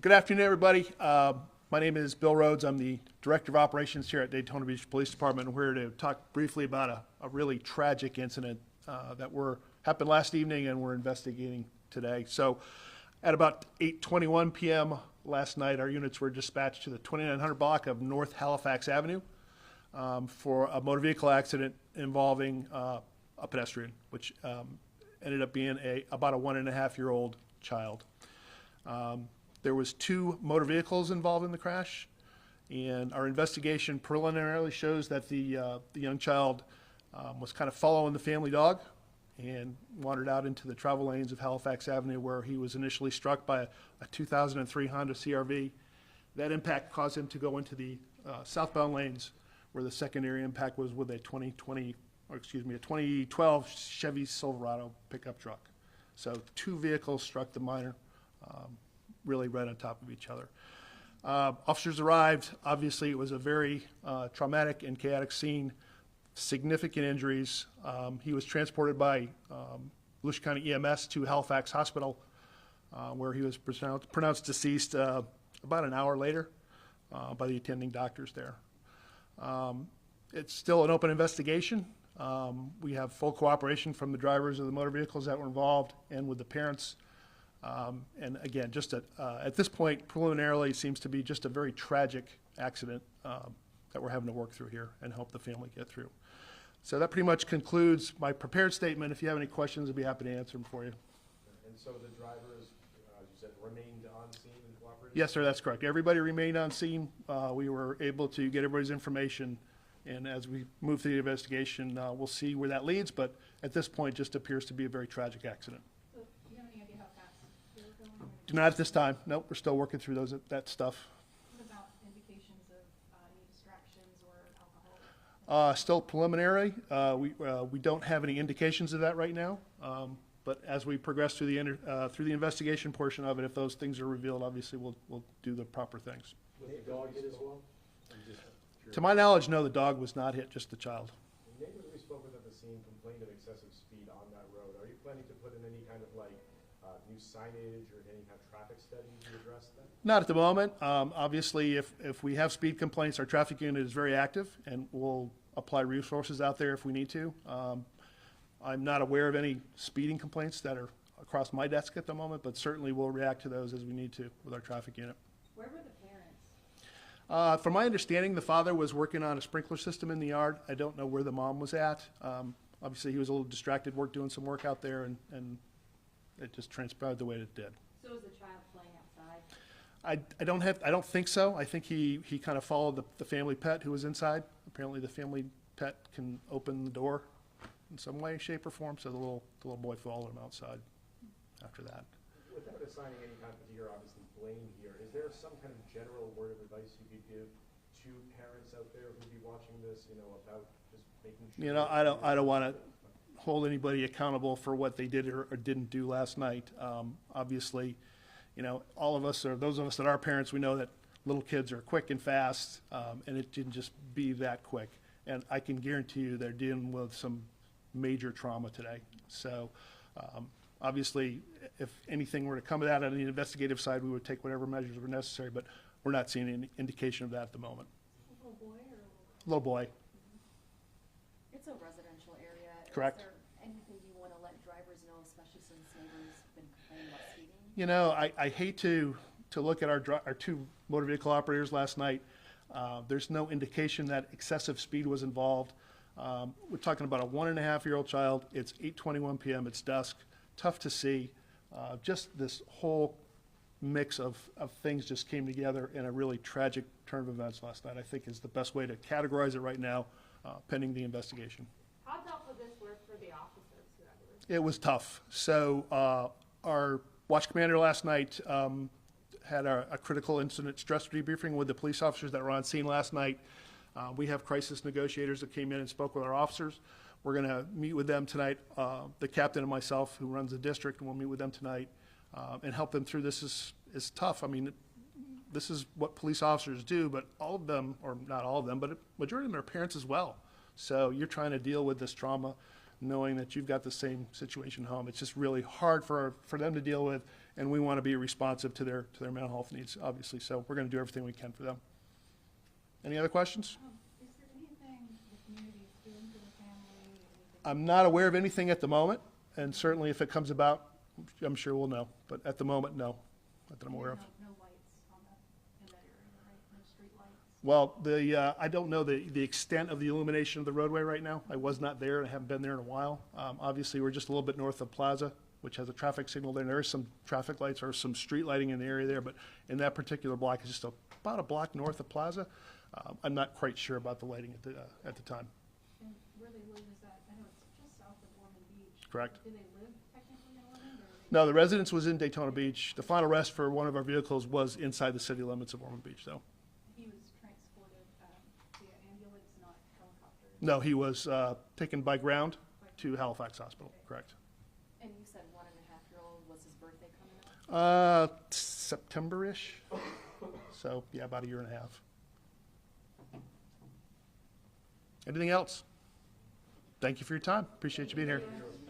Good afternoon, everybody. My name is Bill Rhodes. I'm the Director of Operations here at Daytona Beach Police Department, and we're here to talk briefly about a really tragic incident that happened last evening and we're investigating today. So at about 8:21 p.m. last night, our units were dispatched to the 2900 block of North Halifax Avenue for a motor vehicle accident involving a pedestrian, which ended up being about a 1.5-year-old child. There was 2 motor vehicles involved in the crash, and our investigation preliminarily shows that the young child was kind of following the family dog and wandered out into the travel lanes of Halifax Avenue, where he was initially struck by a 2003 Honda CR-V. That impact caused him to go into the southbound lanes, where the secondary impact was with a 2012 Chevy Silverado pickup truck. So 2 vehicles struck the minor, really right on top of each other. Officers arrived. Obviously, it was a very traumatic and chaotic scene, significant injuries. He was transported by Volusia County EMS to Halifax Hospital, where he was pronounced deceased about an hour later by the attending doctors there. It's still an open investigation. We have full cooperation from the drivers of the motor vehicles that were involved and with the parents. And again, just at this point, preliminarily, it seems to be just a very tragic accident that we're having to work through here and help the family get through. So that pretty much concludes my prepared statement. If you have any questions, I'd be happy to answer them for you. And so the drivers, you said, remained on scene and cooperated? Yes, sir, that's correct. Everybody remained on scene. We were able to get everybody's information, and as we move through the investigation, we'll see where that leads, but at this point, just appears to be a very tragic accident. So do you have any idea how fast they were going? Do not at this time. Nope, we're still working through that stuff. What about indications of any distractions or alcohol? Still preliminary. We don't have any indications of that right now. But as we progress through the investigation portion of it, if those things are revealed, obviously we'll do the proper things. Was the dog hit as well? To my knowledge, no, the dog was not hit, just the child. The neighbors we spoke with at the scene complained of excessive speed on that road. Are you planning to put in any kind of new signage or any kind of traffic study to address that? Not at the moment. Obviously, if we have speed complaints, our traffic unit is very active, and we'll apply resources out there if we need to. I'm not aware of any speeding complaints that are across my desk at the moment, but certainly we'll react to those as we need to with our traffic unit. Where were the parents? From my understanding, the father was working on a sprinkler system in the yard. I don't know where the mom was at. Obviously, he was a little distracted doing some work out there, and it just transpired the way it did. So was the child playing outside? I don't think so. I think he kind of followed the family pet who was inside. Apparently, the family pet can open the door in some way, shape, or form. So the little boy followed him outside after that. Without assigning any kind of particular, obviously, blame here, is there some kind of general word of advice you could give to parents out there who'd be watching this, about just making sure? I don't want to hold anybody accountable for what they did or didn't do last night. Obviously, all of us, or those of us that are parents, we know that little kids are quick and fast, and it didn't just be that quick. And I can guarantee you they're dealing with some major trauma today. So obviously, if anything were to come of that on the investigative side, we would take whatever measures were necessary, but we're not seeing any indication of that at the moment. A little boy or Little boy. It's a residential area. Correct. Is there anything you want to let drivers know, especially since neighbors have been complaining about speeding? I hate to look at our 2 motor vehicle operators last night. There's no indication that excessive speed was involved. We're talking about a 1.5-year-old child. It's 8:21 p.m. It's dusk. Tough to see. Just this whole mix of things just came together in a really tragic turn of events last night, I think is the best way to categorize it right now, pending the investigation. How tough would this work for the officers who had to work? It was tough. So our watch commander last night had a critical incident stress debriefing with the police officers that were on scene last night. We have crisis negotiators that came in and spoke with our officers. We're going to meet with them tonight, the captain and myself, who runs the district, and we'll meet with them tonight and help them through this. Is tough. I mean, this is what police officers do, but all of them, or not all of them, but a majority of them are parents as well. So you're trying to deal with this trauma knowing that you've got the same situation home. It's just really hard for them to deal with, and we want to be responsive to their mental health needs, obviously. So we're going to do everything we can for them. Any other questions? Is there anything the community is doing for the family? Anything? I'm not aware of anything at the moment, and certainly if it comes about, I'm sure we'll know. But at the moment, no, not that I'm aware of. No lights on that, in that area, right? No street lights? Well, I don't know the extent of the illumination of the roadway right now. I was not there, and I haven't been there in a while. Obviously, we're just a little bit north of Plaza, which has a traffic signal there. And there is some traffic lights or some street lighting in the area there, but in that particular block, it's just about a block north of Plaza. I'm not quite sure about the lighting at the time. And where they live is that, I know it's just south of Ormond Beach. Correct. Do they live technically in Ormond, or are they? No, the residence was in Daytona Beach. The final rest for one of our vehicles was inside the city limits of Ormond Beach, though. He was transported via ambulance, not helicopter? No, he was taken by ground to Halifax Hospital, correct. And you said 1.5-year-old, was his birthday coming up? September-ish. So, yeah, about a year and a half. Anything else? Thank you for your time. Appreciate you being here.